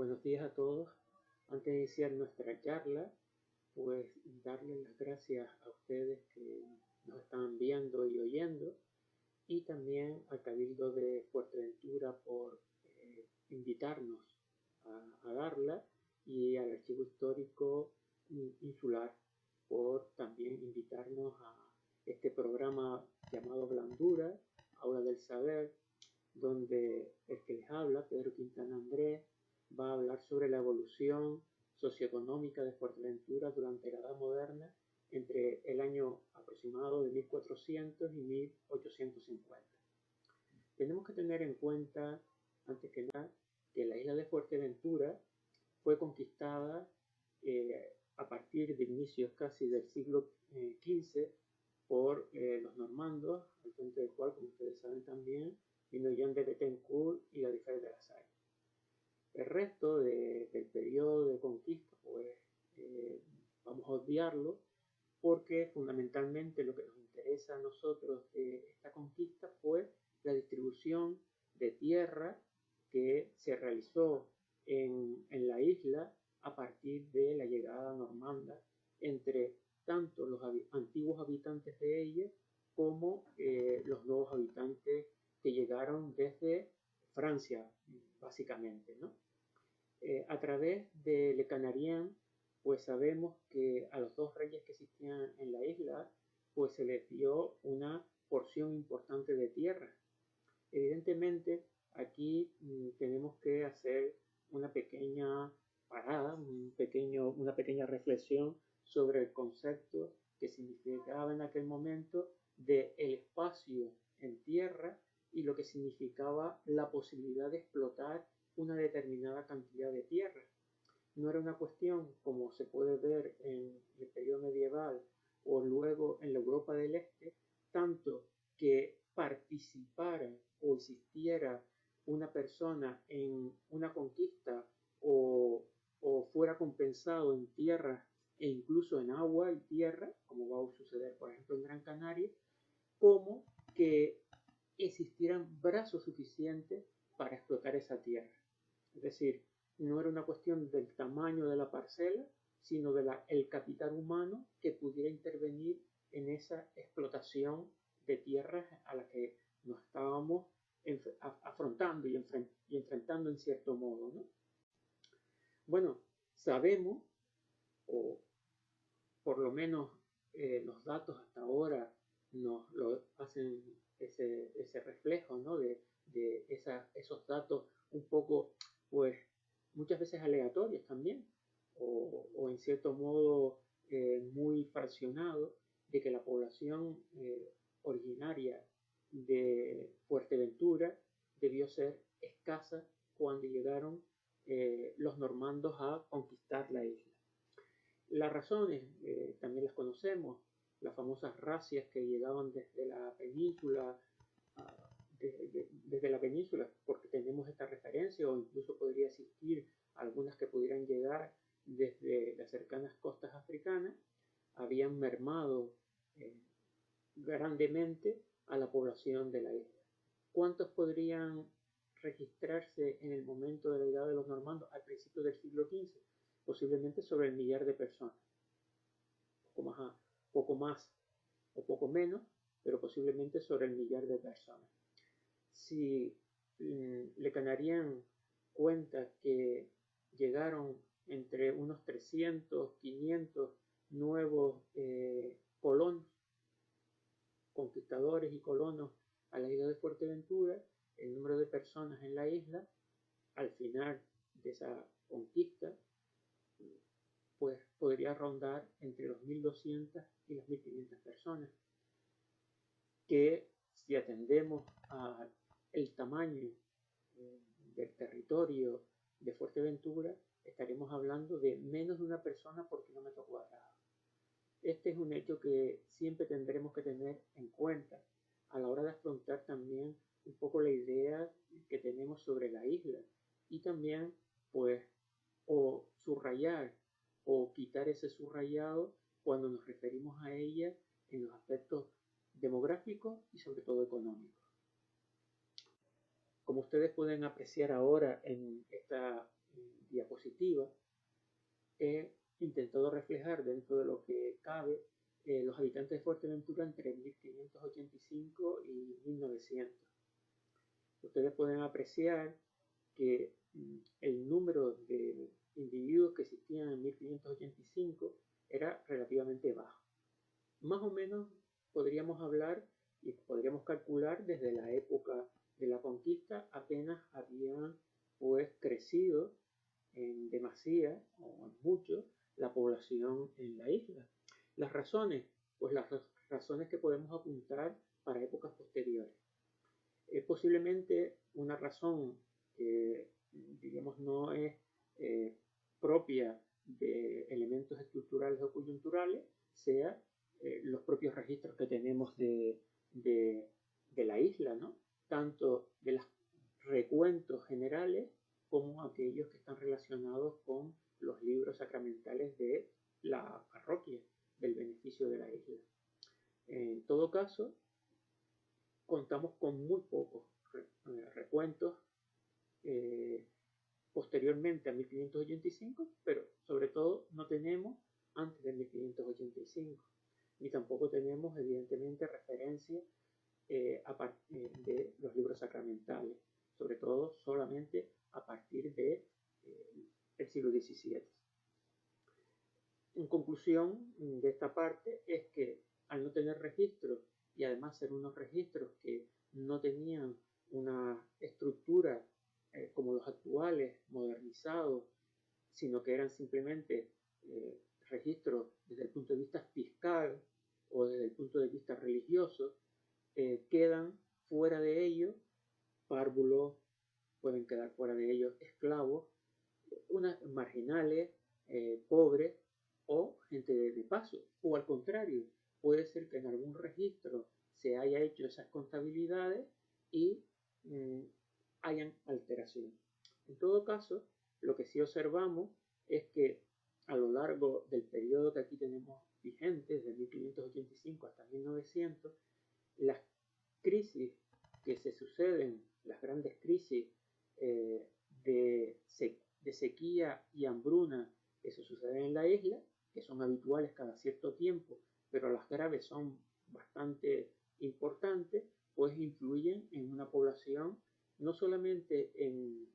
Buenos días a todos. Antes de iniciar nuestra charla, pues darles las gracias a ustedes que nos están viendo y oyendo, y también al Cabildo de Fuerteventura por invitarnos a darla, y al Archivo Histórico Insular por también invitarnos a este programa llamado Blandura, Aula del Saber, donde el que les habla, Pedro Quintana Andrés, va a hablar sobre la evolución socioeconómica de Fuerteventura durante la Edad Moderna entre el año aproximado de 1400 y 1850. Tenemos que tener en cuenta, antes que nada, que la isla de Fuerteventura fue conquistada a partir de inicios casi del siglo XV por los normandos, al frente del cual, como ustedes saben también, vino Jean de Bettencourt y Gadifer de la Salle. El resto del periodo de conquista, pues vamos a obviarlo, porque fundamentalmente lo que nos interesa a nosotros de esta conquista fue la distribución de tierra que se realizó en la isla a partir de la llegada normanda entre tanto los antiguos habitantes de ella como los nuevos habitantes que llegaron desde Francia, básicamente, ¿no? A través de Le Canarien, pues sabemos que a los dos reyes que existían en la isla, pues se les dio una porción importante de tierra. Evidentemente, aquí tenemos que hacer una pequeña parada, una pequeña reflexión sobre el concepto que significaba en aquel momento del espacio en tierra y lo que significaba la posibilidad de explotar una determinada cantidad de tierra. No era una cuestión, como se puede ver en el periodo medieval o luego en la Europa del Este, tanto que participara o existiera una persona en una conquista o fuera compensado en tierra e incluso en agua y tierra, como va a suceder por ejemplo en Gran Canaria, como que existieran brazos suficientes para explotar esa tierra. Es decir, no era una cuestión del tamaño de la parcela, sino del capital humano que pudiera intervenir en esa explotación de tierras a la que nos estábamos afrontando y enfrentando en cierto modo, ¿no? Bueno, sabemos, o por lo menos los datos hasta ahora nos lo hacen ese reflejo, ¿no? de esos datos un poco, pues, muchas veces aleatorios también, o en cierto modo muy fraccionados, de que la población originaria de Fuerteventura debió ser escasa cuando llegaron los normandos a conquistar la isla. Las razones también las conocemos, las famosas razias que llegaban desde la península, desde la península, porque tenemos esta referencia, o incluso podría existir algunas que pudieran llegar desde las cercanas costas africanas, habían mermado grandemente a la población de la isla. ¿Cuántos podrían registrarse en el momento de la llegada de los normandos al principio del siglo XV? Posiblemente sobre el millar de personas, poco más o poco menos, pero posiblemente sobre el millar de personas. Si Le Canarien cuenta que llegaron entre unos 300, 500 nuevos colonos, conquistadores y colonos a la isla de Fuerteventura, el número de personas en la isla al final de esa conquista pues podría rondar entre los 1.200 y las 1.500 personas, que si atendemos al tamaño del territorio de Fuerteventura, estaremos hablando de menos de una persona por kilómetro cuadrado. Este es un hecho que siempre tendremos que tener en cuenta a la hora de afrontar también un poco la idea que tenemos sobre la isla, y también pues o subrayar o quitar ese subrayado cuando nos referimos a ella en los aspectos demográficos y sobre todo económicos. Como ustedes pueden apreciar ahora en esta diapositiva, he intentado reflejar dentro de lo que cabe los habitantes de Fuerteventura entre 1585 y 1900. Ustedes pueden apreciar que el número de individuos que existían en 1585 era relativamente bajo. Más o menos podríamos hablar y podríamos calcular desde la época de la conquista apenas habían pues crecido en demasía o en mucho la población en la isla. Las razones, pues las razones que podemos apuntar para épocas posteriores. Posiblemente una razón que, digamos, no es propia de elementos estructurales o coyunturales sea los propios registros que tenemos de la isla, ¿no? Tanto de los recuentos generales como aquellos que están relacionados con los libros sacramentales de la parroquia, del beneficio de la isla. En todo caso, contamos con muy pocos recuentos posteriormente a 1585, pero sobre todo no tenemos antes de 1585, ni tampoco tenemos evidentemente referencias a partir de los libros sacramentales, sobre todo solamente a partir de el siglo XVII. En conclusión de esta parte es que al no tener registros y además ser unos registros que no tenían una estructura como los actuales, modernizados, sino que eran simplemente registros desde el punto de vista fiscal o desde el punto de vista religioso, quedan fuera de ello párvulos, pueden quedar fuera de ellos esclavos, marginales, pobres o gente de paso. O al contrario, puede ser que en algún registro se haya hecho esas contabilidades y hayan alteraciones. En todo caso, lo que sí observamos es que a lo largo del periodo que aquí tenemos vigente, desde 1585 hasta 1900, las crisis que se suceden, las grandes crisis de sequía y hambruna que se suceden en la isla, que son habituales cada cierto tiempo, pero las graves son bastante importantes, pues influyen en una población no solamente en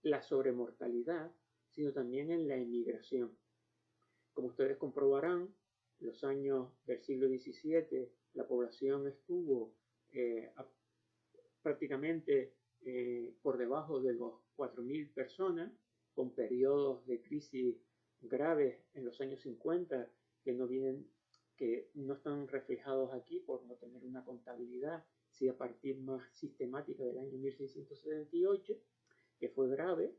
la sobremortalidad, sino también en la emigración. Como ustedes comprobarán, los años del siglo XVII la población estuvo prácticamente por debajo de los 4.000 personas, con periodos de crisis graves en los años 50 que no están reflejados aquí por no tener una contabilidad, sí a partir más sistemática del año 1678, que fue grave,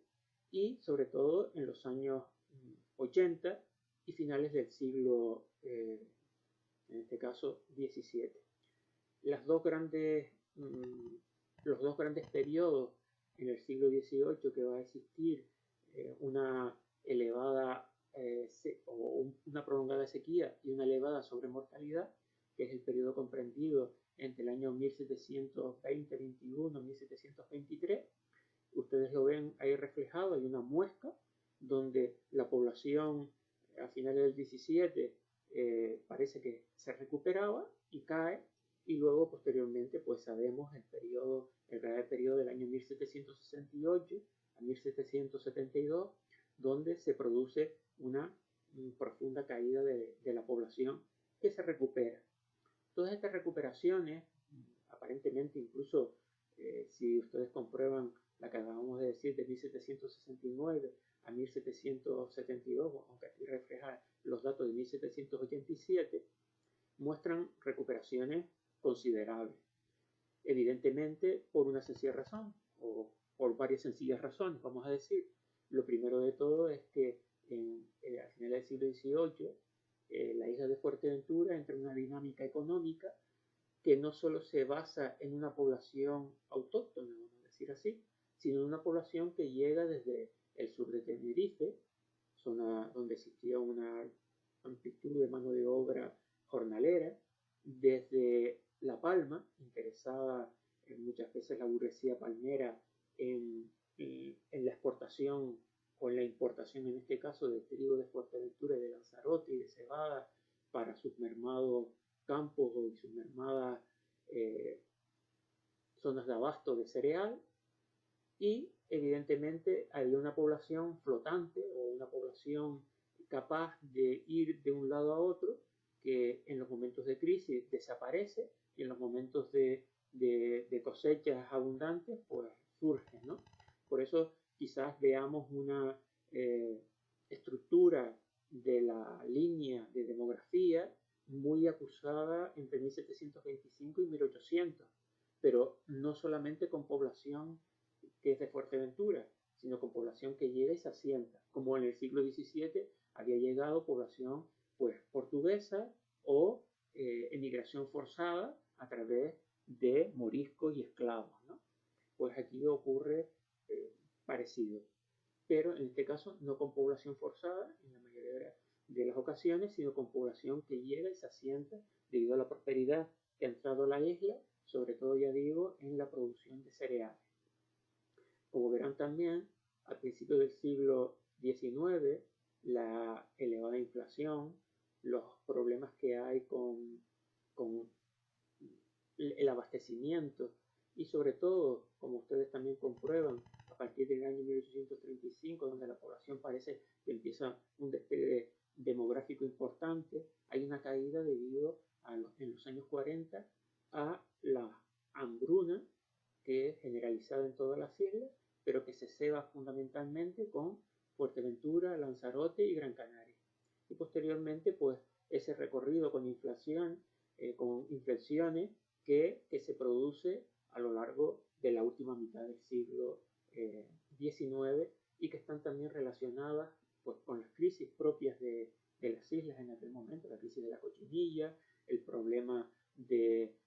y sobre todo en los años 80 y finales del siglo, en este caso, XVII. Los dos grandes periodos en el siglo XVIII que va a existir una elevada o una prolongada sequía y una elevada sobremortalidad, que es el periodo comprendido entre el año 1720-21, 1723. Ustedes lo ven ahí reflejado, hay una muesca donde la población a finales del 17 parece que se recuperaba y cae, y luego posteriormente pues sabemos el grave periodo del año 1768 a 1772, donde se produce una profunda caída de la población que se recupera. Todas estas recuperaciones, aparentemente incluso si ustedes comprueban la que acabamos de decir de 1769 a 1772, aunque aquí refleja los datos de 1787, muestran recuperaciones considerables. Evidentemente por una sencilla razón, o por varias sencillas razones, vamos a decir. Lo primero de todo es que a finales del siglo XVIII la isla de Fuerteventura entra en una dinámica económica que no solo se basa en una población autóctona, vamos a decir así, sino en una población que llega desde el sur de Tenerife, zona donde existía una amplitud de mano de obra jornalera, desde La Palma, interesada muchas veces la burguesía palmera en la exportación o en la importación, en este caso, de trigo de Fuerteventura y de Lanzarote y de cebada para sus mermados campos y sus mermadas zonas de abasto de cereal. Y evidentemente había una población flotante o una población capaz de ir de un lado a otro, que en los momentos de crisis desaparece y en los momentos de cosechas abundantes pues surge, ¿no? Por eso quizás veamos una estructura de la línea de demografía muy acusada entre 1725 y 1800, pero no solamente con población que es de Fuerteventura, sino con población que llega y se asienta, como en el siglo XVII había llegado población pues portuguesa o emigración forzada a través de moriscos y esclavos, ¿no? Pues aquí ocurre parecido, pero en este caso no con población forzada en la mayoría de las ocasiones, sino con población que llega y se asienta debido a la prosperidad que ha entrado a la isla, sobre todo ya digo en la producción de cereales. Como verán también, a principios del siglo XIX, la elevada inflación, los problemas que hay con el abastecimiento y sobre todo, como ustedes también comprueban, a partir del año 1835, donde la población parece que empieza un despegue demográfico importante, hay una caída debido en los años 40 a la hambruna, que es generalizada en todas las islas, pero que se ceba fundamentalmente con Fuerteventura, Lanzarote y Gran Canaria. Y posteriormente, pues, ese recorrido con inflación, con inflexiones que se produce a lo largo de la última mitad del siglo XIX y que están también relacionadas pues, con las crisis propias de las islas en aquel momento, la crisis de la cochinilla, el problema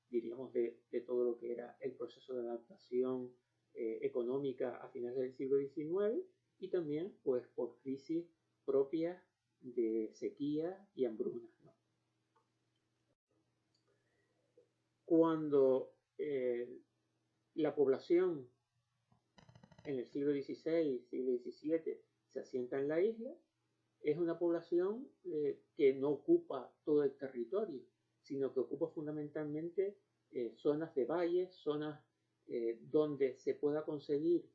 diríamos, de todo lo que era el proceso de adaptación económica a finales del siglo XIX y también pues por crisis propias de sequía y hambruna, ¿no? Cuando la población en el siglo XVI, siglo XVII se asienta en la isla, es una población que no ocupa todo el territorio, sino que ocupa fundamentalmente zonas de valles, zonas donde se pueda conseguir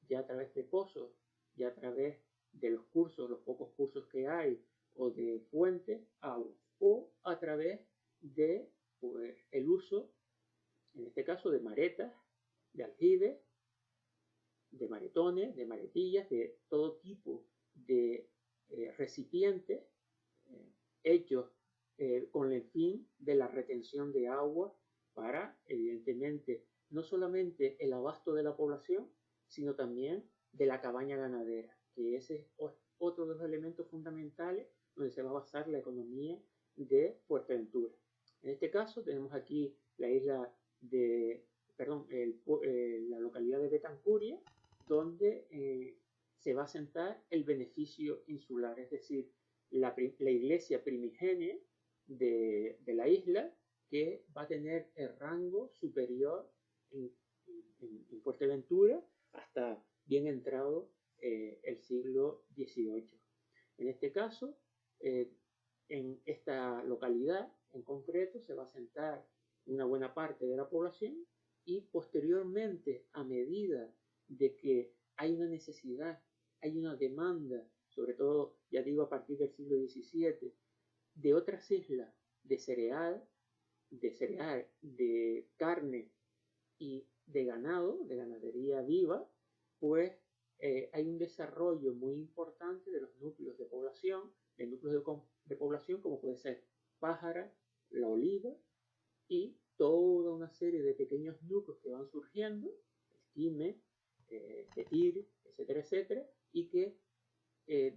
ya a través de pozos, ya a través de los cursos, los pocos cursos que hay, o de fuentes, agua, o a través de pues, el uso, en este caso, de maretas, de aljibes, de maretones, de maretillas, de todo tipo de recipientes hechos con el fin de la retención de agua para, evidentemente, no solamente el abasto de la población, sino también de la cabaña ganadera, que ese es otro de los elementos fundamentales donde se va a basar la economía de Fuerteventura. En este caso tenemos aquí la isla de, perdón, la localidad de Betancuria, donde se va a asentar el beneficio insular, es decir, la iglesia primigenia de la isla, que va a tener el rango superior en Fuerteventura hasta bien entrado el siglo XVIII. En este caso, en esta localidad en concreto se va a asentar una buena parte de la población y posteriormente, a medida de que hay una necesidad, hay una demanda, sobre todo, ya digo, a partir del siglo XVII, de otras islas de cereal, de carne y de ganado, de ganadería viva, pues hay un desarrollo muy importante de los núcleos de población, de núcleos de población como puede ser Pájara, La Oliva y toda una serie de pequeños núcleos que van surgiendo, Esquime, Tetir, etcétera, etcétera, y que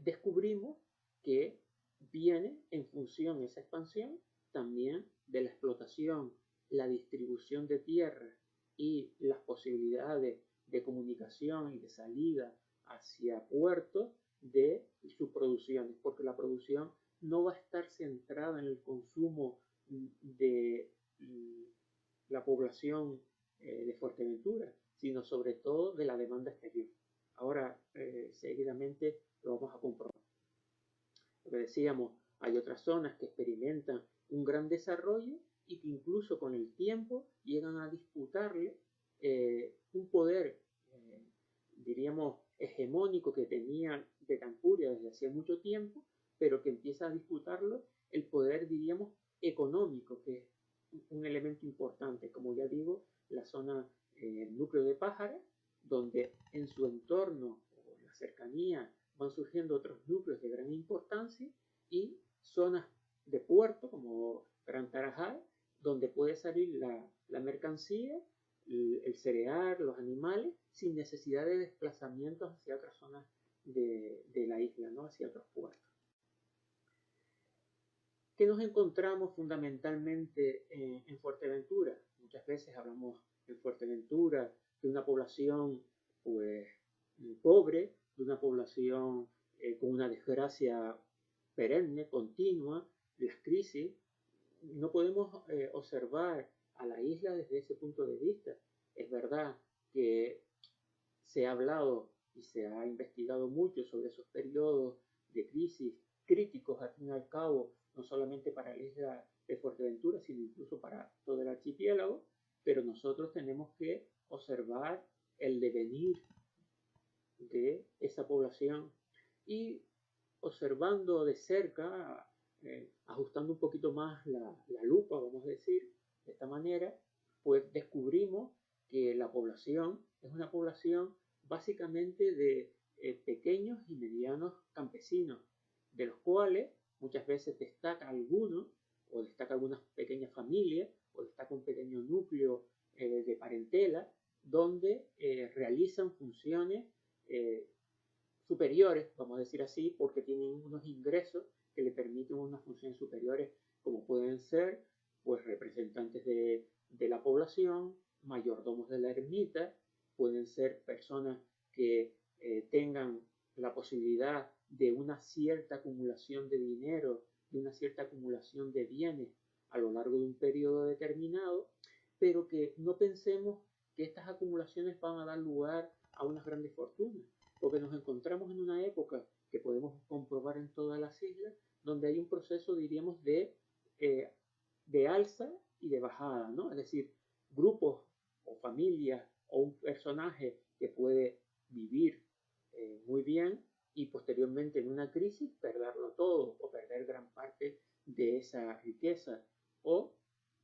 descubrimos que viene en función esa expansión también de la explotación, la distribución de tierra y las posibilidades de comunicación y de salida hacia puertos de sus producciones, porque la producción no va a estar centrada en el consumo de la población de Fuerteventura, sino sobre todo de la demanda exterior. Ahora, seguidamente lo vamos a comprobar. Lo que decíamos, hay otras zonas que experimentan un gran desarrollo y que incluso con el tiempo llegan a disputarle un poder, diríamos, hegemónico que tenía de Campuria desde hacía mucho tiempo, pero que empieza a disputarlo el poder, diríamos, económico, que es un elemento importante. Como ya digo, la zona, el núcleo de Pájara, donde en su entorno o la cercanía van surgiendo otros núcleos de gran importancia y zonas de puerto como Gran Tarajal, donde puede salir la mercancía, el cereal, los animales, sin necesidad de desplazamientos hacia otras zonas de la isla, ¿no? Hacia otros puertos. ¿Qué nos encontramos fundamentalmente en Fuerteventura? Muchas veces hablamos en Fuerteventura de una población pues pobre, de una población con una desgracia perenne, continua, las crisis. No podemos observar a la isla desde ese punto de vista. Es verdad que se ha hablado y se ha investigado mucho sobre esos periodos de crisis críticos, al fin y al cabo, no solamente para la isla de Fuerteventura, sino incluso para todo el archipiélago, pero nosotros tenemos que observar el devenir de esa población y observando de cerca, ajustando un poquito más la lupa, vamos a decir, de esta manera, pues descubrimos que la población es una población básicamente de pequeños y medianos campesinos, de los cuales muchas veces destaca alguno, o destaca algunas pequeñas familias, o destaca un pequeño núcleo de parentela, donde realizan funciones superiores, vamos a decir así, porque tienen unos ingresos que le permiten unas funciones superiores, como pueden ser pues representantes de la población, mayordomos de la ermita, pueden ser personas que tengan la posibilidad de una cierta acumulación de dinero, de una cierta acumulación de bienes a lo largo de un periodo determinado, pero que no pensemos que estas acumulaciones van a dar lugar a unas grandes fortunas, porque nos encontramos en una época que podemos comprobar en todas las islas, donde hay un proceso, diríamos, de alza y de bajada, ¿no? Es decir, grupos o familias o un personaje que puede vivir muy bien y posteriormente en una crisis perderlo todo o perder gran parte de esa riqueza, o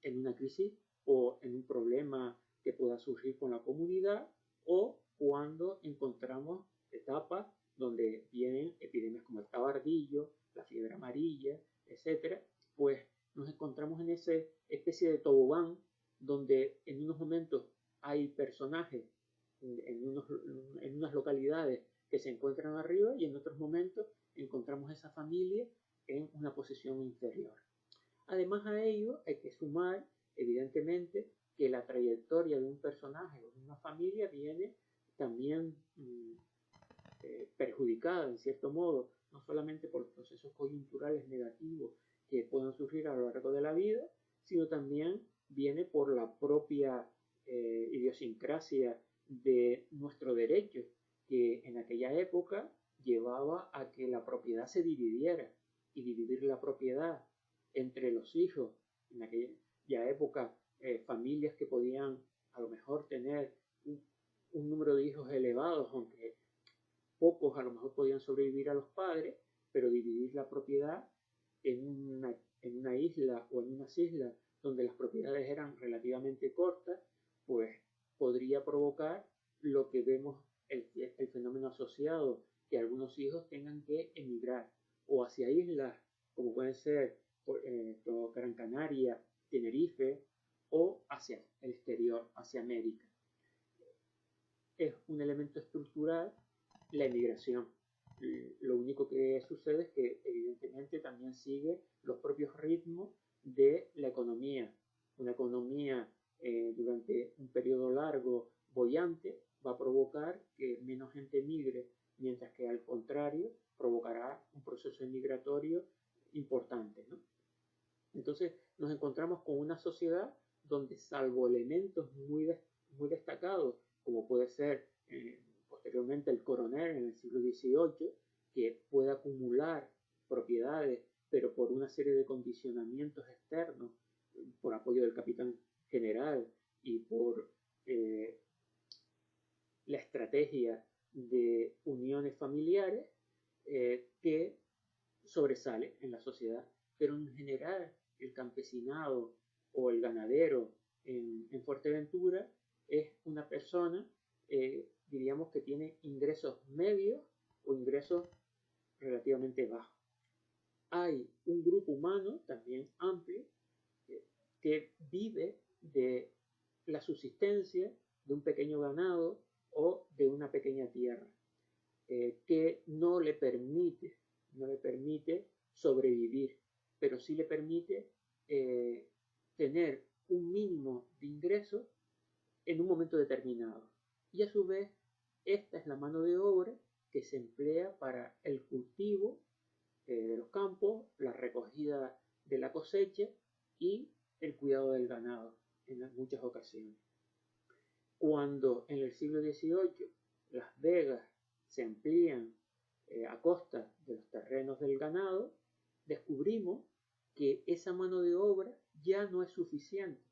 en una crisis o en un problema que pueda surgir con la comunidad, o cuando encontramos etapas donde vienen epidemias como el tabardillo, la fiebre amarilla, etcétera, pues nos encontramos en esa especie de tobogán donde en unos momentos hay personajes en unas localidades que se encuentran arriba y en otros momentos encontramos esa familia en una posición inferior. Además a ello hay que sumar, evidentemente, que la trayectoria de un personaje o de una familia viene también perjudicada en cierto modo, no solamente por los procesos coyunturales negativos que puedan surgir a lo largo de la vida, sino también viene por la propia idiosincrasia de nuestro derecho, que en aquella época llevaba a que la propiedad se dividiera, y dividir la propiedad entre los hijos, en aquella época familias que podían a lo mejor tener un número de hijos elevados, aunque pocos a lo mejor podían sobrevivir a los padres, pero dividir la propiedad en una isla o en unas islas donde las propiedades eran relativamente cortas, pues podría provocar lo que vemos, el fenómeno asociado, que algunos hijos tengan que emigrar o hacia islas como pueden ser Gran Canaria, Tenerife, o hacia el exterior, hacia América. Es un elemento estructural la emigración. Lo único que sucede es que evidentemente también sigue los propios ritmos de la economía. Una economía durante un periodo largo boyante va a provocar que menos gente emigre, mientras que al contrario provocará un proceso migratorio importante, ¿no? Entonces nos encontramos con una sociedad donde, salvo elementos muy destacados, como puede ser posteriormente el coronel en el siglo XVIII, que pueda acumular propiedades, pero por una serie de condicionamientos externos, por apoyo del capitán general y por la estrategia de uniones familiares, que sobresale en la sociedad. Pero en general el campesinado o el ganadero en Fuerteventura es una persona, diríamos, que tiene ingresos medios o ingresos relativamente bajos. Hay un grupo humano también amplio que vive de la subsistencia de un pequeño ganado o de una pequeña tierra, que no le permite sobrevivir, pero sí le permite tener un mínimo de ingresos en un momento determinado. Y a su vez, esta es la mano de obra que se emplea para el cultivo de los campos, la recogida de la cosecha y el cuidado del ganado en muchas ocasiones. Cuando en el siglo XVIII las vegas se amplían a costa de los terrenos del ganado, descubrimos que esa mano de obra ya no es suficiente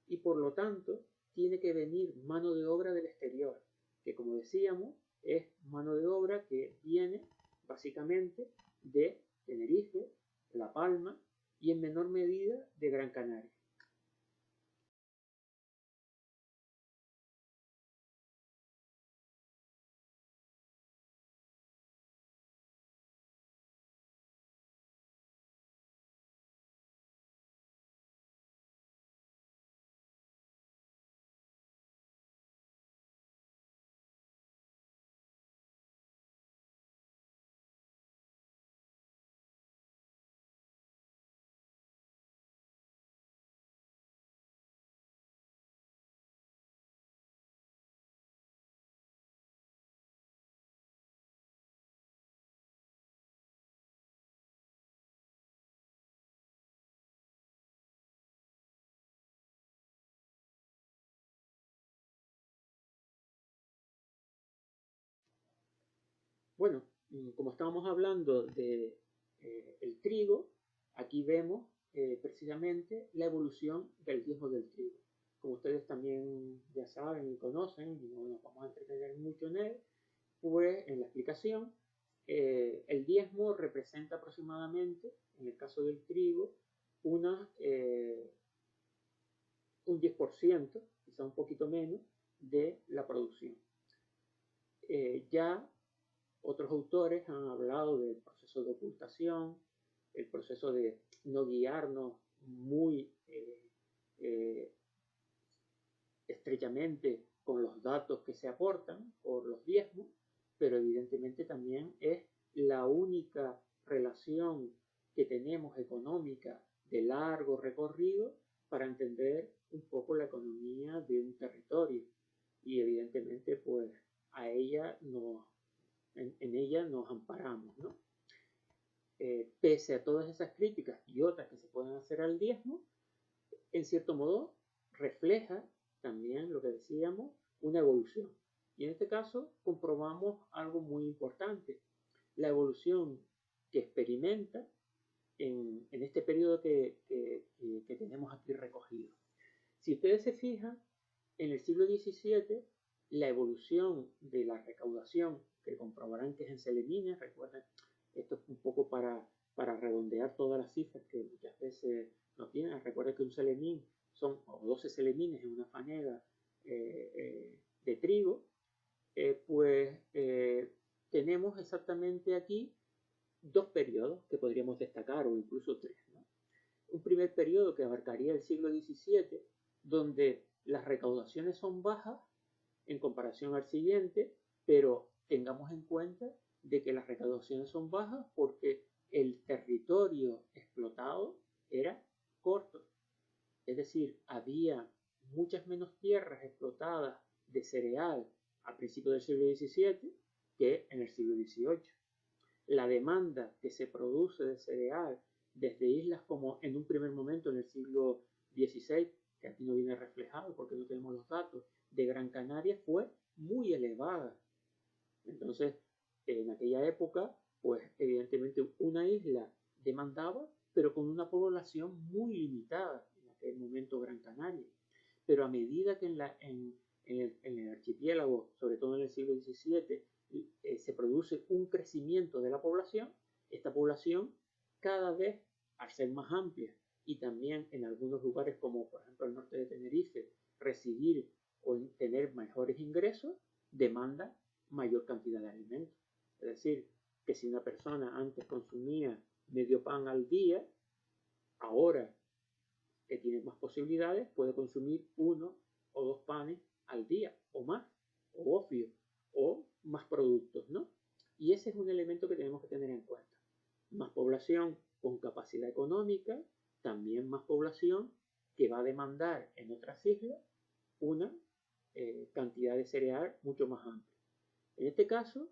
y por lo tanto tiene que venir mano de obra del exterior, que como decíamos es mano de obra que viene básicamente de Tenerife, La Palma y en menor medida de Gran Canaria. Bueno, como estábamos hablando de el trigo, aquí vemos precisamente la evolución del diezmo del trigo. Como ustedes también ya saben y conocen, y no nos vamos a entretener mucho en él, pues en la explicación, el diezmo representa aproximadamente, en el caso del trigo, un 10%, quizá un poquito menos, de la producción. Ya otros autores han hablado del proceso de ocultación, el proceso de no guiarnos muy estrechamente con los datos que se aportan por los diezmos, pero evidentemente también es la única relación que tenemos económica de largo recorrido para entender un poco la economía de un territorio. Y evidentemente pues a ella en ella nos amparamos, ¿no? Pese a todas esas críticas y otras que se pueden hacer al diezmo, en cierto modo refleja también lo que decíamos, una evolución. Y en este caso comprobamos algo muy importante, la evolución que experimenta en este periodo que tenemos aquí recogido. Si ustedes se fijan, en el siglo XVII, la evolución de la recaudación, que comprobarán que es en selemines, recuerden, esto es un poco para redondear todas las cifras que muchas veces no tienen. Recuerden que un selemín son 12 selemines en una fanega de trigo, pues tenemos exactamente aquí dos periodos que podríamos destacar, o incluso tres, ¿no? Un primer periodo que abarcaría el siglo XVII, donde las recaudaciones son bajas en comparación al siguiente, pero tengamos en cuenta de que las recaudaciones son bajas porque el territorio explotado era corto. Es decir, había muchas menos tierras explotadas de cereal a principios del siglo XVII que en el siglo XVIII. La demanda que se produce de cereal desde islas como en un primer momento en el siglo XVI, que aquí no viene reflejado porque no tenemos los datos, de Gran Canaria fue muy elevada. Entonces, en aquella época, pues evidentemente una isla demandaba, pero con una población muy limitada, en aquel momento Gran Canaria. Pero a medida que en el archipiélago, sobre todo en el siglo XVII, se produce un crecimiento de la población, esta población cada vez, al ser más amplia, y también en algunos lugares como por ejemplo el norte de Tenerife, recibir o tener mejores ingresos, demanda mayor cantidad de alimentos. Es decir, que si una persona antes consumía medio pan al día, ahora que tiene más posibilidades puede consumir 1 o 2 panes al día o más, o obvio, o más productos, ¿no? Y ese es un elemento que tenemos que tener en cuenta. Más población con capacidad económica, también más población que va a demandar en otras islas una cantidad de cereal mucho más amplia. En este caso,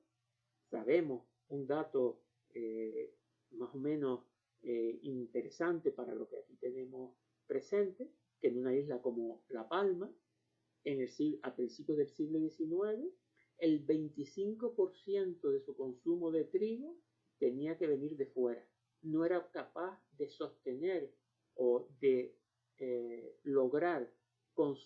sabemos un dato más o menos interesante para lo que aquí tenemos presente, que en una isla como La Palma, a principios del siglo XIX, el 25% de su consumo de trigo tenía que venir de fuera. No era capaz de sostener o de lograr con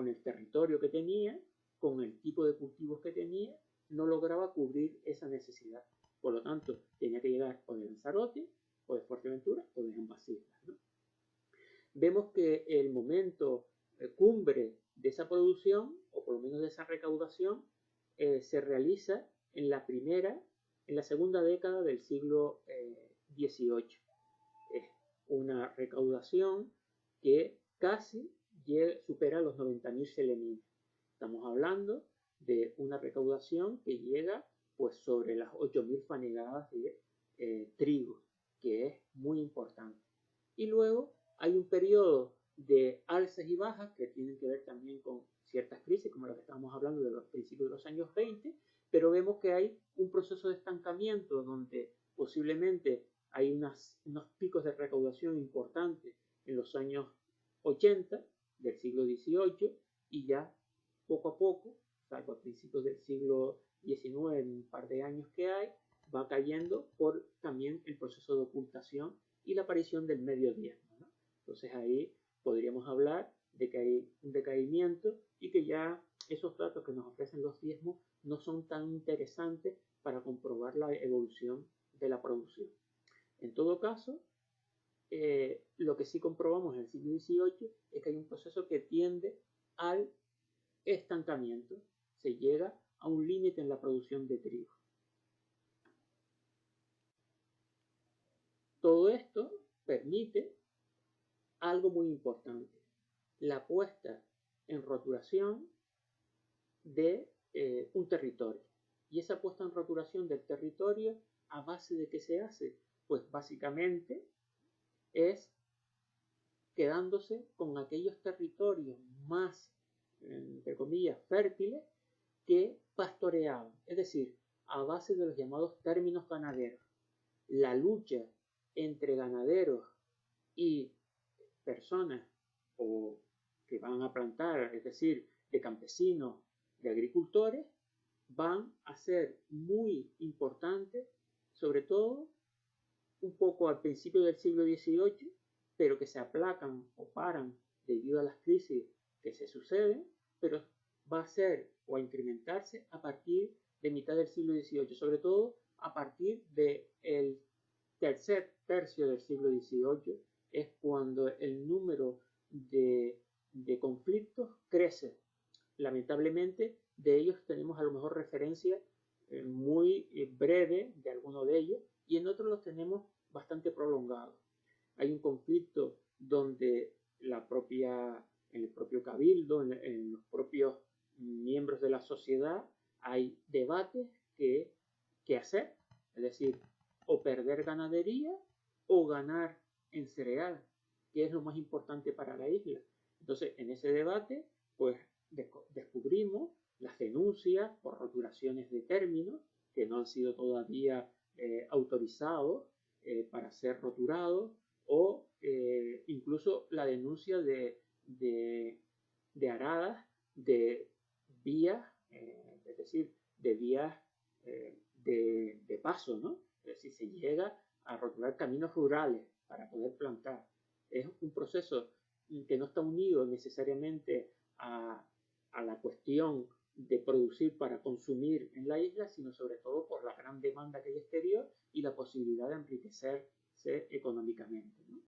el territorio que tenía, con el tipo de cultivos que tenía, no lograba cubrir esa necesidad. Por lo tanto, tenía que llegar o de Lanzarote, o de Fuerteventura, o de ambas islas, ¿no? Vemos que el momento cumbre de esa producción, o por lo menos de esa recaudación, se realiza en la segunda década del siglo XVIII. Es una recaudación que casi supera los 90.000 selenines. Estamos hablando de una recaudación que llega pues sobre las 8.000 fanegadas de trigo, que es muy importante. Y luego hay un periodo de alzas y bajas que tienen que ver también con ciertas crisis, como la que estábamos hablando de los principios de los años 20, pero vemos que hay un proceso de estancamiento donde posiblemente hay unos picos de recaudación importantes en los años 80 del siglo XVIII y ya poco a poco, salvo a principios del siglo XIX, en un par de años que hay, va cayendo por también el proceso de ocultación y la aparición del medio diezmo, ¿no? Entonces ahí podríamos hablar de que hay un decaimiento y que ya esos datos que nos ofrecen los diezmos no son tan interesantes para comprobar la evolución de la producción. En todo caso, lo que sí comprobamos en el siglo XVIII es que hay un proceso que tiende al estancamiento. Se llega a un límite en la producción de trigo. Todo esto permite algo muy importante, la puesta en roturación de un territorio. Y esa puesta en roturación del territorio, ¿a base de qué se hace? Pues básicamente es quedándose con aquellos territorios más, entre comillas, fértiles que pastoreaban, es decir, a base de los llamados términos ganaderos. La lucha entre ganaderos y personas o que van a plantar, es decir, de campesinos, de agricultores, van a ser muy importantes, sobre todo un poco al principio del siglo XVIII, pero que se aplacan o paran debido a las crisis que se suceden, pero va a ser o a incrementarse a partir de mitad del siglo XVIII, sobre todo a partir del tercer tercio del siglo XVIII, es cuando el número de conflictos crece. Lamentablemente, de ellos tenemos a lo mejor referencia muy breve de alguno de ellos, y en otros los tenemos bastante prolongados. Hay un conflicto donde en el propio cabildo, en los propios miembros de la sociedad, hay debates que hacer, es decir, o perder ganadería o ganar en cereal, que es lo más importante para la isla. Entonces, en ese debate, pues descubrimos las denuncias por roturaciones de términos que no han sido todavía autorizados para ser roturados, o incluso la denuncia de aradas de vías, es decir, de vías de paso, ¿no? Es decir, se llega a rotular caminos rurales para poder plantar. Es un proceso que no está unido necesariamente a la cuestión de producir para consumir en la isla, sino sobre todo por la gran demanda que hay exterior y la posibilidad de enriquecerse económicamente, ¿no?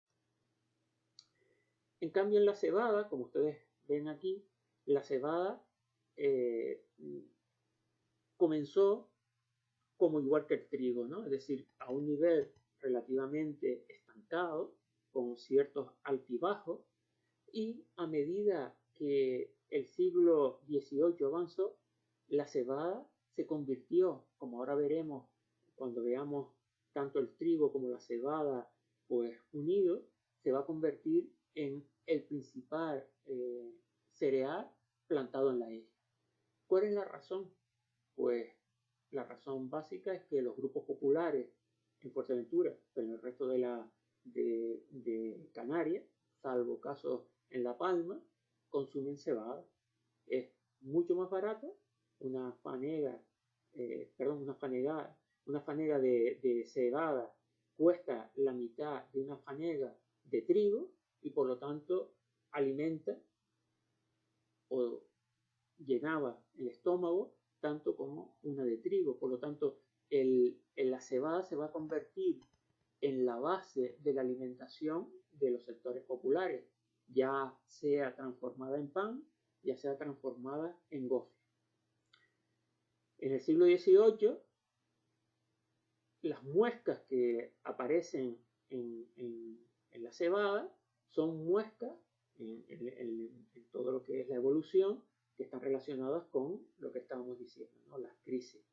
En cambio, en la cebada, como ustedes ven aquí, la cebada comenzó como igual que el trigo, ¿no? Es decir, a un nivel relativamente estancado, con ciertos altibajos, y a medida que el siglo XVIII avanzó, la cebada se convirtió, como ahora veremos cuando veamos tanto el trigo como la cebada pues unidos, se va a convertir en el principal cereal plantado en la isla. ¿Cuál es la razón? Pues la razón básica es que los grupos populares en Fuerteventura, pero en el resto de Canarias, salvo casos en La Palma, consumen cebada. Es mucho más barato una fanega, una fanega de cebada cuesta la mitad de una fanega de trigo y por lo tanto alimenta o llenaba el estómago tanto como una de trigo. Por lo tanto, la cebada se va a convertir en la base de la alimentación de los sectores populares, ya sea transformada en pan, ya sea transformada en gofre. En el siglo XVIII, las muescas que aparecen en la cebada son muescas en todo lo que es la evolución que están relacionadas con lo que estábamos diciendo, ¿no? Las crisis.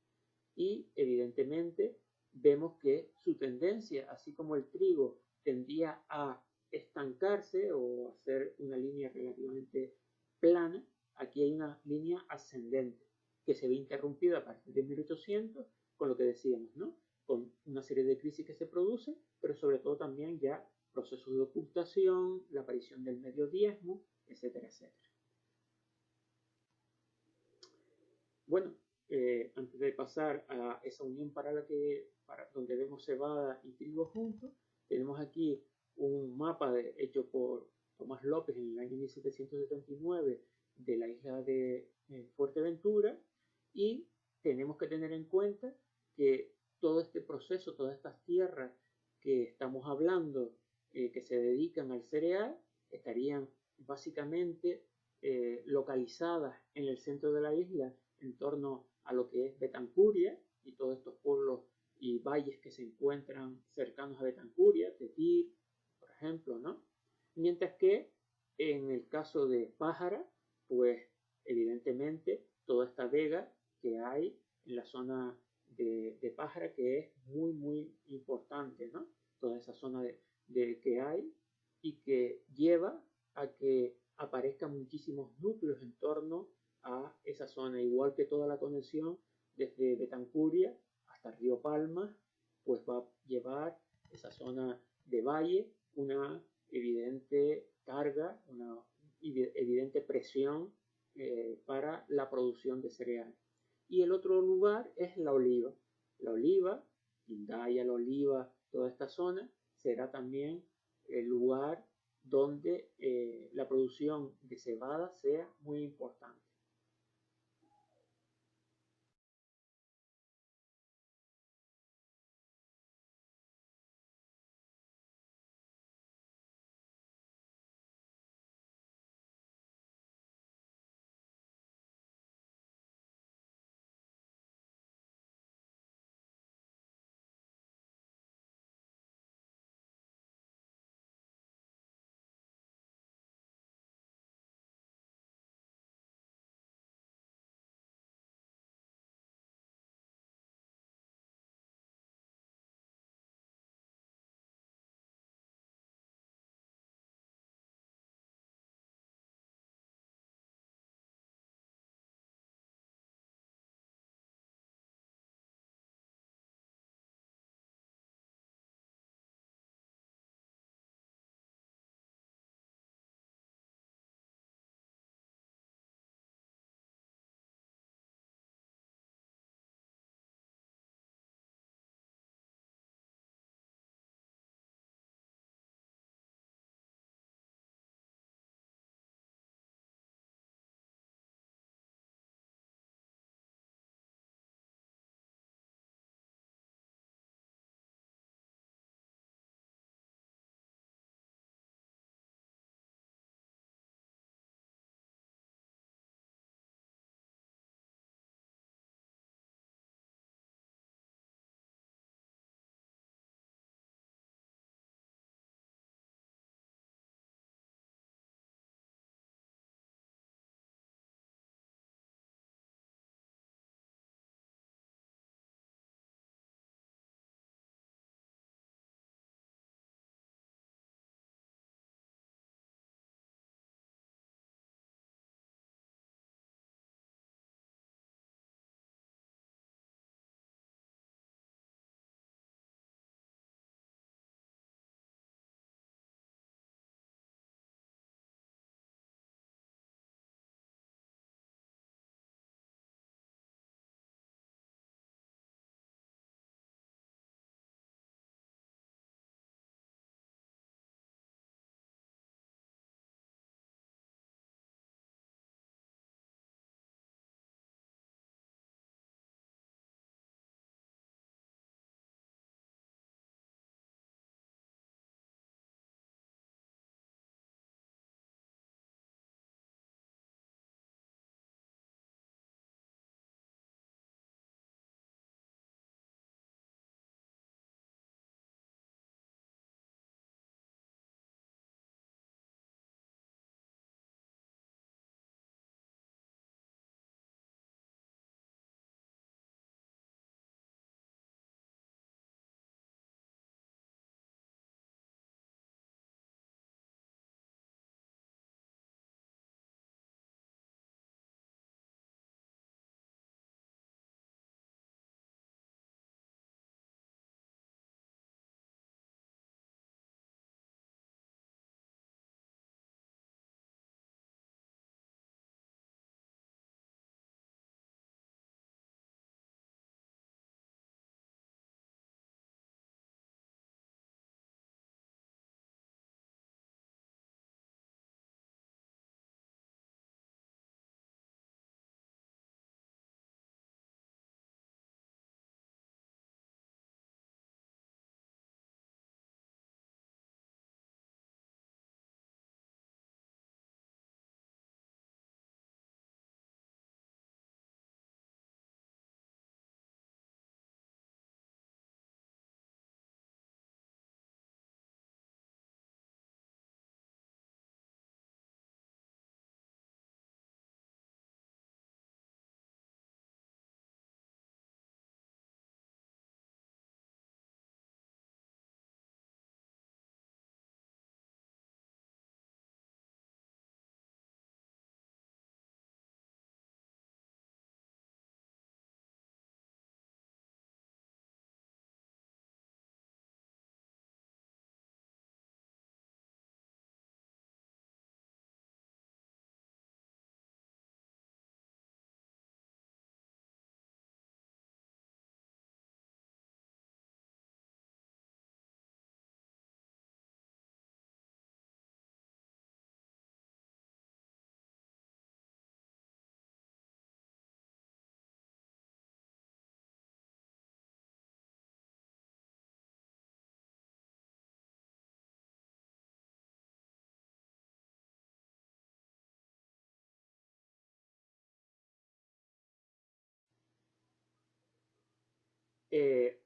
Y evidentemente vemos que su tendencia, así como el trigo tendía a estancarse o a hacer una línea relativamente plana, aquí hay una línea ascendente que se ve interrumpida a partir de 1800 con lo que decíamos, ¿no? Con una serie de crisis que se producen, pero sobre todo también ya procesos de ocultación, la aparición del medio diezmo, etcétera, etcétera. Bueno, antes de pasar a esa unión para donde vemos cebada y trigo juntos, tenemos aquí un mapa hecho por Tomás López en el año 1779 de la isla de Fuerteventura, y tenemos que tener en cuenta que todo este proceso, todas estas tierras que estamos hablando que se dedican al cereal, estarían básicamente localizadas en el centro de la isla en torno a lo que es Betancuria y todos estos pueblos y valles que se encuentran cercanos a Betancuria, Tetir, por ejemplo, ¿no? Mientras que en el caso de Pájara, pues evidentemente toda esta vega que hay en la zona de Pájara, que es muy, muy importante, ¿no? Toda esa zona que hay y que lleva a que aparezcan muchísimos núcleos en torno a esa zona, igual que toda la conexión desde Betancuria hasta Río Palma, pues va a llevar esa zona de valle una evidente carga, una evidente presión para la producción de cereal. Y el otro lugar es la oliva. La oliva, Quindaya, la oliva, toda esta zona, será también el lugar donde la producción de cebada sea muy importante.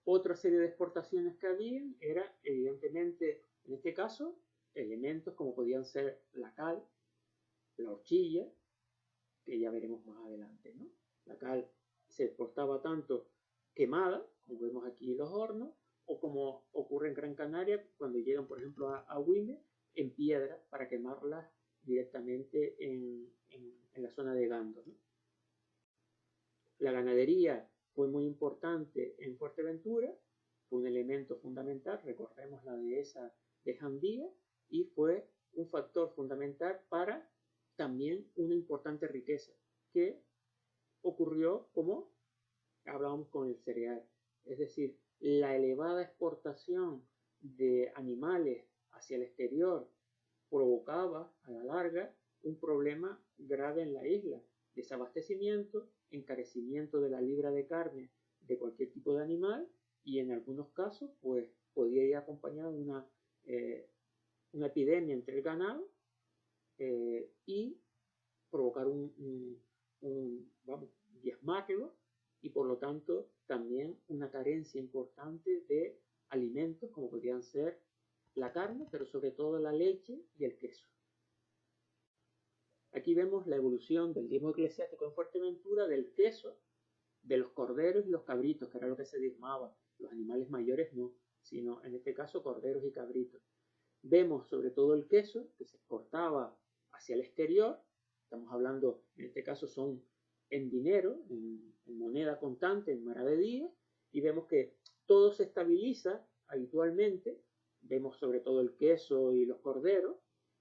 Otra serie de exportaciones que habían era, evidentemente, en este caso, elementos como podían ser la cal, la horchilla, que ya veremos más adelante, ¿no? La cal se exportaba tanto quemada, como vemos aquí en los hornos, o como ocurre en Gran Canaria, cuando llegan, por ejemplo, a Güime, en piedra para quemarlas directamente en la zona de Gando, ¿no? La ganadería fue muy importante en Fuerteventura, fue un elemento fundamental, recordemos la dehesa de Jandía, y fue un factor fundamental para también una importante riqueza que ocurrió como hablábamos con el cereal, es decir, la elevada exportación de animales hacia el exterior provocaba a la larga un problema grave en la isla, desabastecimiento, encarecimiento de la libra de carne de cualquier tipo de animal y en algunos casos pues podía ir acompañado de una epidemia entre el ganado y provocar vamos, diezmarlo y por lo tanto también una carencia importante de alimentos como podrían ser la carne, pero sobre todo la leche y el queso. Aquí vemos la evolución del diezmo eclesiástico en Fuerteventura del queso, de los corderos y los cabritos, que era lo que se diezmaba. Los animales mayores no, sino en este caso corderos y cabritos. Vemos sobre todo el queso que se exportaba hacia el exterior. Estamos hablando, en este caso son en dinero, en moneda contante, en maravedíes, y vemos que todo se estabiliza habitualmente. Vemos sobre todo el queso y los corderos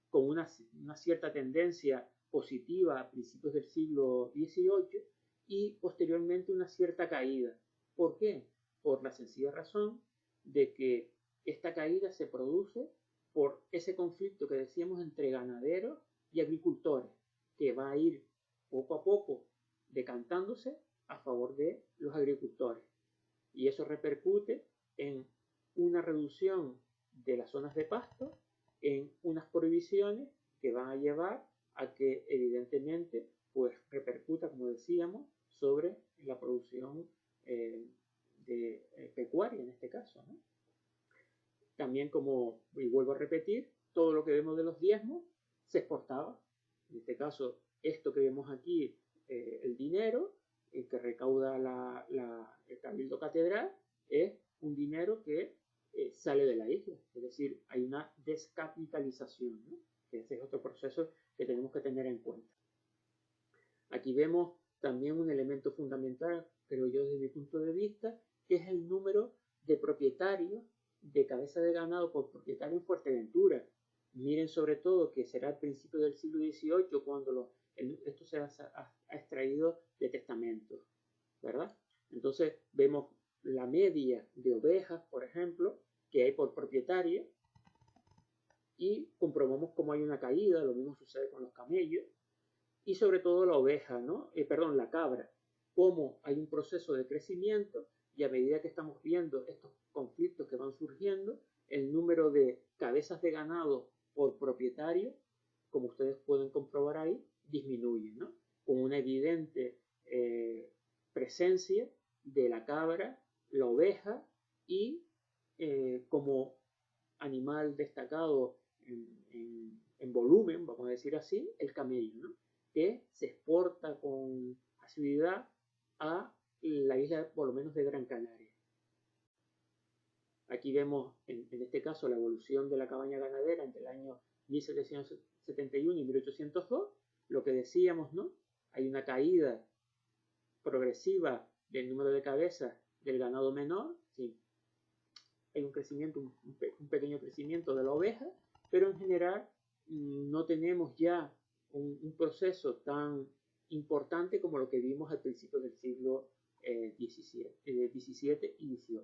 con una cierta tendencia positiva a principios del siglo XVIII y posteriormente una cierta caída. ¿Por qué? Por la sencilla razón de que esta caída se produce por ese conflicto que decíamos entre ganaderos y agricultores, que va a ir poco a poco decantándose a favor de los agricultores. Y eso repercute en una reducción de las zonas de pasto, en unas prohibiciones que van a llevar a que evidentemente pues repercuta, como decíamos, sobre la producción de pecuaria en este caso, ¿no? También, como, y vuelvo a repetir, todo lo que vemos de los diezmos se exportaba. En este caso, esto que vemos aquí, el dinero que recauda el Cabildo Catedral, es un dinero que sale de la isla. Es decir, hay una descapitalización, ¿no? Ese es otro proceso que tenemos que tener en cuenta. Aquí vemos también un elemento fundamental, creo yo desde mi punto de vista, que es el número de propietarios de cabeza de ganado por propietario en Fuerteventura. Miren sobre todo que será al principio del siglo XVIII cuando esto se ha extraído de testamentos, ¿verdad? Entonces vemos la media de ovejas, por ejemplo, que hay por propietario y comprobamos cómo hay una caída, lo mismo sucede con los camellos y sobre todo la oveja, ¿no? La cabra, cómo hay un proceso de crecimiento y a medida que estamos viendo estos conflictos que van surgiendo, el número de cabezas de ganado por propietario, como ustedes pueden comprobar ahí, disminuye, ¿no? Con una evidente presencia de la cabra, la oveja y como animal destacado en volumen, vamos a decir así, el camello, ¿no? Que se exporta con asiduidad a la isla, por lo menos de Gran Canaria. Aquí vemos, en este caso, la evolución de la cabaña ganadera entre el año 1771 y 1802, lo que decíamos, ¿no? Hay una caída progresiva del número de cabezas del ganado menor, ¿sí? Hay un crecimiento, un pequeño crecimiento de la oveja, pero en general no tenemos ya un proceso tan importante como lo que vimos al principio del siglo XVII y XVIII.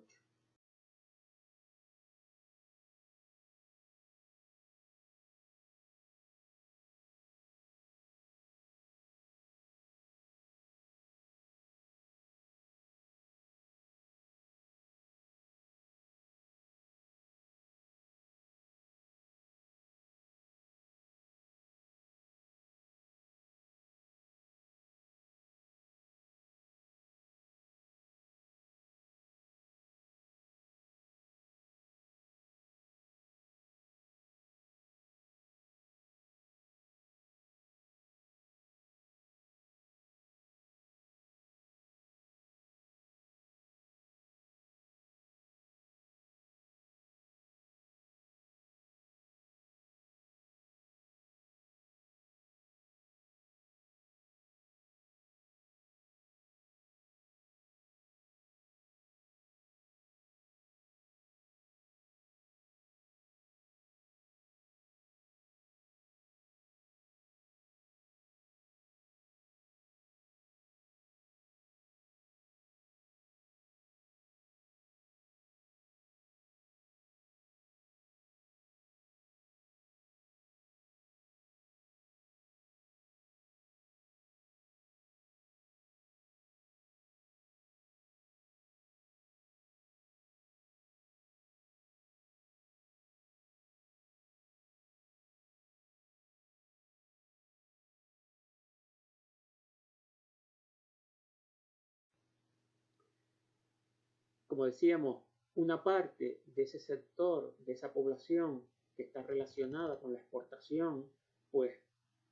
como decíamos, una parte de ese sector, de esa población que está relacionada con la exportación, pues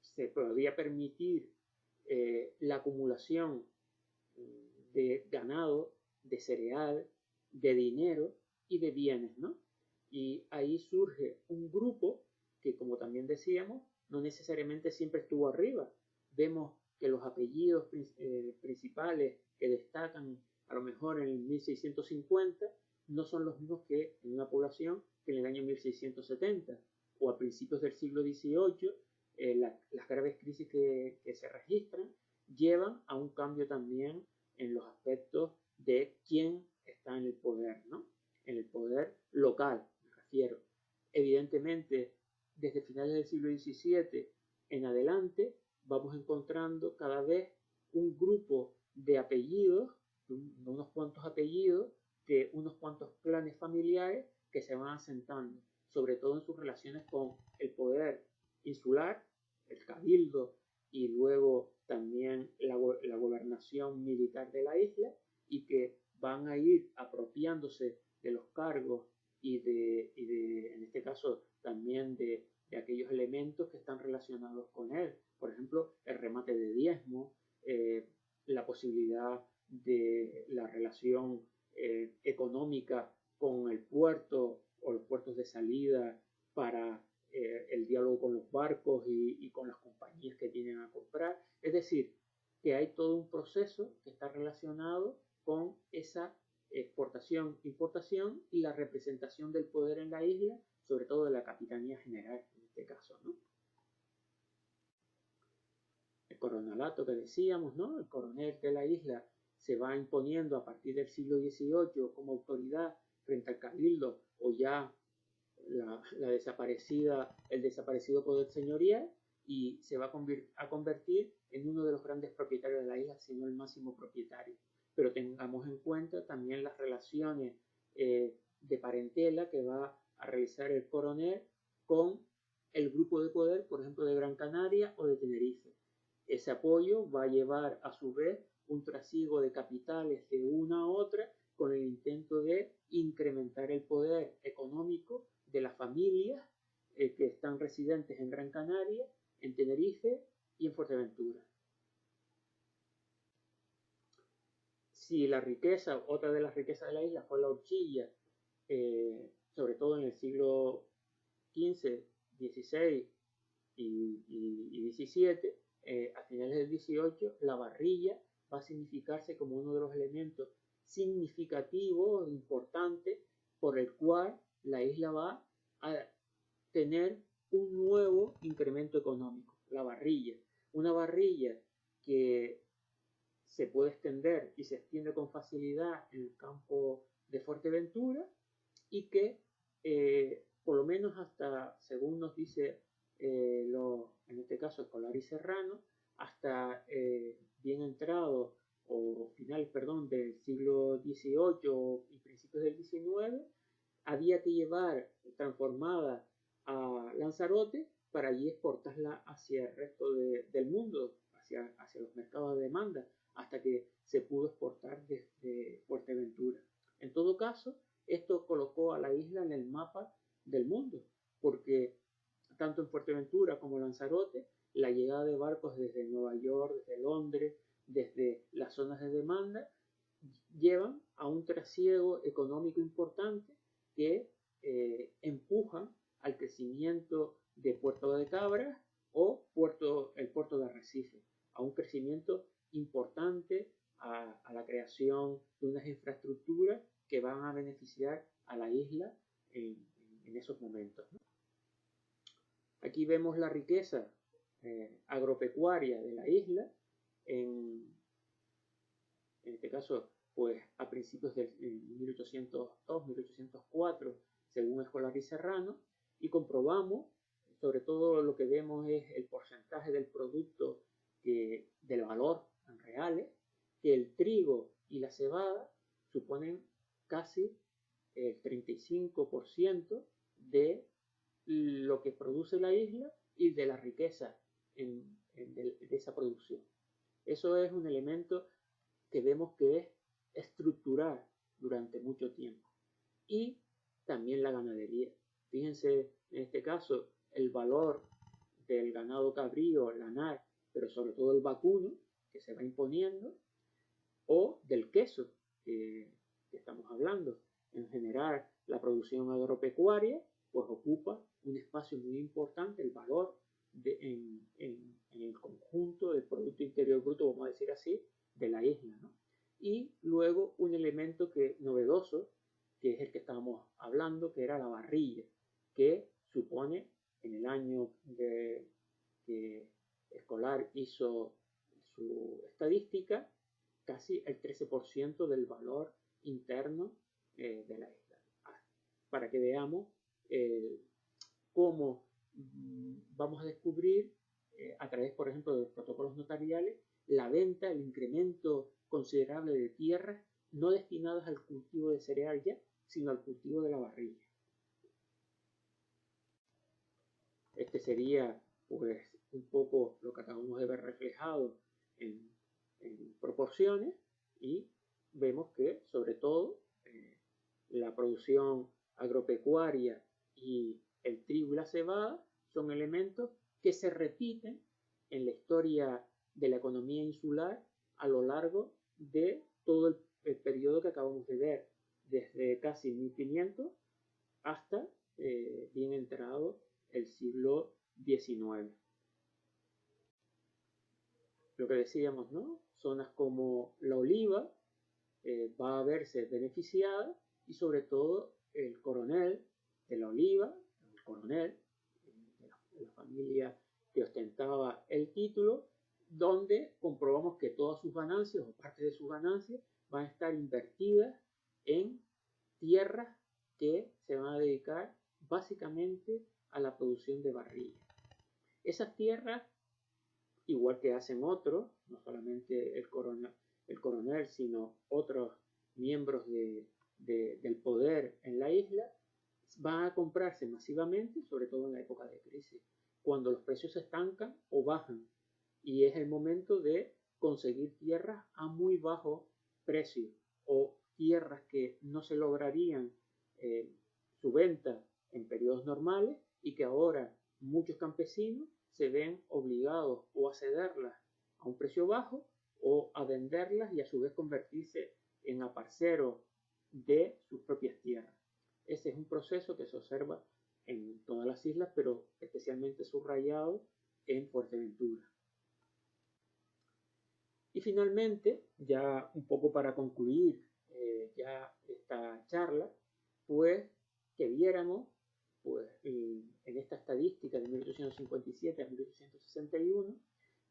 se podría permitir la acumulación de ganado, de cereal, de dinero y de bienes, ¿no? Y ahí surge un grupo que, como también decíamos, no necesariamente siempre estuvo arriba. Vemos que los apellidos principales que destacan a lo mejor en el 1650 no son los mismos que en una población que en el año 1670 o a principios del siglo XVIII. Las graves crisis que se registran llevan a un cambio también en los aspectos de quién está en el poder, ¿no? En el poder local, me refiero. Evidentemente, desde finales del siglo XVII en adelante, vamos encontrando cada vez un grupo de apellidos, de unos cuantos apellidos, de unos cuantos clanes familiares que se van asentando, sobre todo en sus relaciones con el poder insular, el cabildo y luego también la gobernación militar de la isla, y que van a ir apropiándose de los cargos y en este caso también de aquellos elementos que están relacionados con él. Por ejemplo, el remate de diezmo, la posibilidad de la relación económica con el puerto o los puertos de salida para el diálogo con los barcos y con las compañías que vienen a comprar. Es decir, que hay todo un proceso que está relacionado con esa exportación, importación y la representación del poder en la isla, sobre todo de la Capitanía General en este caso, ¿no? El coronelato que decíamos, ¿no? El coronel de la isla se va imponiendo a partir del siglo XVIII como autoridad frente al cabildo o ya el desaparecido poder señorial, y se va a convertir en uno de los grandes propietarios de la isla, si no el máximo propietario. Pero tengamos en cuenta también las relaciones de parentela que va a realizar el coronel con el grupo de poder, por ejemplo, de Gran Canaria o de Tenerife. Ese apoyo va a llevar a su vez un trasiego de capitales de una a otra con el intento de incrementar el poder económico de las familias que están residentes en Gran Canaria, en Tenerife y en Fuerteventura. Si la riqueza, otra de las riquezas de la isla fue la horchilla, sobre todo en el siglo XV, XVI y XVII, a finales del XVIII, la barrilla va a significarse como uno de los elementos significativos, importantes, por el cual la isla va a tener un nuevo incremento económico, la barrilla. Una barrilla que se puede extender y se extiende con facilidad en el campo de Fuerteventura y que por lo menos hasta, según nos dice en este caso Escolar y Serrano, hasta bien entrado o finales, perdón, del siglo XVIII y principios del XIX, había que llevar transformada a Lanzarote para allí exportarla hacia el resto del mundo, hacia los mercados de demanda, hasta que se pudo exportar desde Fuerteventura. En todo caso, esto colocó a la isla en el mapa del mundo, porque tanto en Fuerteventura como en Lanzarote, la llegada de barcos desde Nueva York, desde Londres, desde las zonas de demanda, llevan a un trasiego económico importante que empujan al crecimiento de Puerto de Cabras o el puerto de Arrecife, a un crecimiento importante, a la creación de unas infraestructuras que van a beneficiar a la isla en esos momentos, ¿no? Aquí vemos la riqueza agropecuaria de la isla, en este caso, pues a principios del 1802-1804, según Escolar y Serrano, y comprobamos, sobre todo lo que vemos es el porcentaje del producto del valor en reales, que el trigo y la cebada suponen casi el 35% de lo que produce la isla y de la riqueza de esa producción. Eso es un elemento que vemos que es estructural durante mucho tiempo. Y también la ganadería. Fíjense, en este caso, el valor del ganado cabrío, lanar, pero sobre todo el vacuno, que se va imponiendo, o del queso, que estamos hablando. En general, la producción agropecuaria pues ocupa un espacio muy importante, el valor en el conjunto del Producto Interior Bruto, vamos a decir así, de la isla, ¿no? Y luego un elemento novedoso, que es el que estábamos hablando, que era la barrilla, que supone en el año que Escolar hizo su estadística, casi el 13% del valor interno de la isla. Para que veamos cómo vamos a descubrir a través, por ejemplo, de los protocolos notariales, la venta, el incremento considerable de tierras no destinadas al cultivo de cereal ya, sino al cultivo de la barrilla. Este sería, pues, un poco lo que acabamos de ver reflejado en proporciones, y vemos que, sobre todo, la producción agropecuaria y el trigo y la cebada son elementos que se repiten en la historia de la economía insular a lo largo de todo el periodo que acabamos de ver, desde casi 1500 hasta bien entrado el siglo XIX. Lo que decíamos, ¿no? Zonas como la oliva va a verse beneficiada, y sobre todo el coronel de la oliva, el coronel de la familia que ostentaba el título, donde comprobamos que todas sus ganancias o parte de sus ganancias van a estar invertidas en tierras que se van a dedicar básicamente a la producción de barrilla. Esas tierras, igual que hacen otros, no solamente el coronel, sino otros miembros del poder en la isla, van a comprarse masivamente, sobre todo en la época de crisis, cuando los precios se estancan o bajan, y es el momento de conseguir tierras a muy bajo precio, o tierras que no se lograrían su venta en periodos normales, y que ahora muchos campesinos se ven obligados o a cederlas a un precio bajo, o a venderlas y a su vez convertirse en aparceros de sus propias tierras. Ese es un proceso que se observa en todas las islas, pero especialmente subrayado en Fuerteventura. Y finalmente, ya un poco para concluir ya esta charla, pues que viéramos pues, en esta estadística de 1857 a 1861,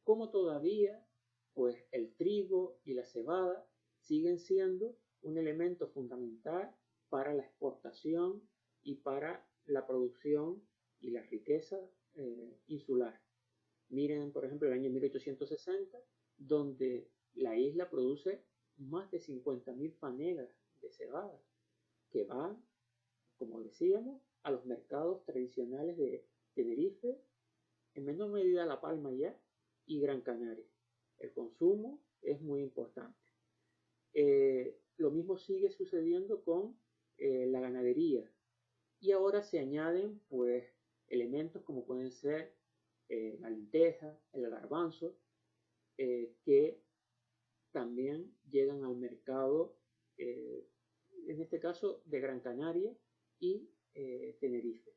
cómo todavía pues, el trigo y la cebada siguen siendo un elemento fundamental para la exportación y para la producción y la riqueza insular. Miren, por ejemplo, el año 1860, donde la isla produce más de 50.000 fanegas de cebada, que van, como decíamos, a los mercados tradicionales de Tenerife, en menor medida La Palma ya, y Gran Canaria. El consumo es muy importante. Lo mismo sigue sucediendo con la ganadería, y ahora se añaden pues elementos como pueden ser la lenteja, el garbanzo, que también llegan al mercado, en este caso de Gran Canaria y Tenerife.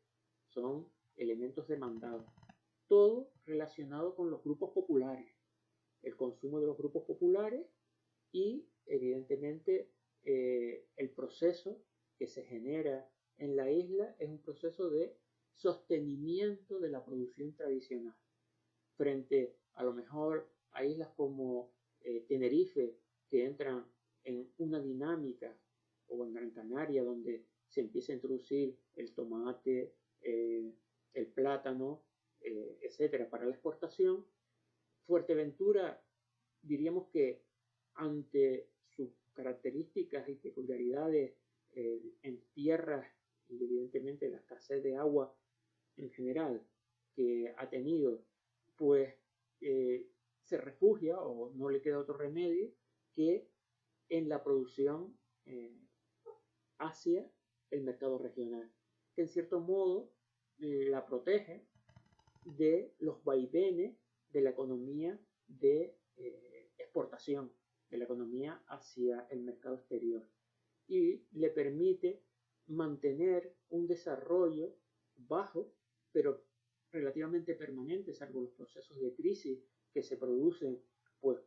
Son elementos demandados. Todo relacionado con los grupos populares, el consumo de los grupos populares, y evidentemente el proceso que se genera en la isla es un proceso de sostenimiento de la producción tradicional frente a lo mejor a islas como Tenerife, que entran en una dinámica, o en Gran Canaria, donde se empieza a introducir el tomate, el plátano, etcétera, para la exportación. Fuerteventura, diríamos que ante sus características y peculiaridades en tierras, y evidentemente la escasez de agua en general que ha tenido, pues se refugia, o no le queda otro remedio que en la producción hacia el mercado regional, que en cierto modo la protege de los vaivenes de la economía de exportación, de la economía hacia el mercado exterior, y le permite mantener un desarrollo bajo, pero relativamente permanente, salvo los procesos de crisis que se producen pues,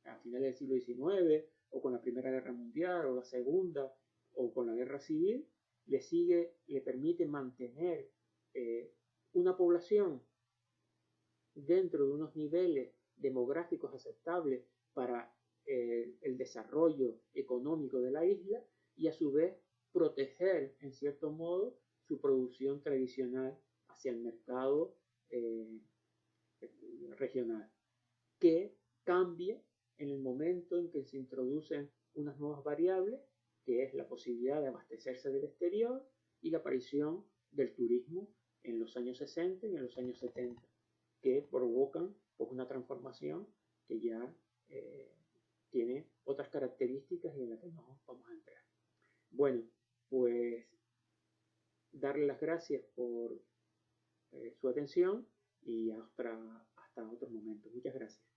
a finales del siglo XIX, o con la Primera Guerra Mundial, o la Segunda, o con la Guerra Civil, le permite mantener una población dentro de unos niveles demográficos aceptables para el desarrollo económico de la isla, y a su vez proteger en cierto modo su producción tradicional hacia el mercado regional, que cambia en el momento en que se introducen unas nuevas variables, que es la posibilidad de abastecerse del exterior y la aparición del turismo en los años 60 y en los años 70, que provocan pues, una transformación que ya tiene otras características y en las que no vamos a entrar. Bueno, pues darle las gracias por su atención y hasta otro momento. Muchas gracias.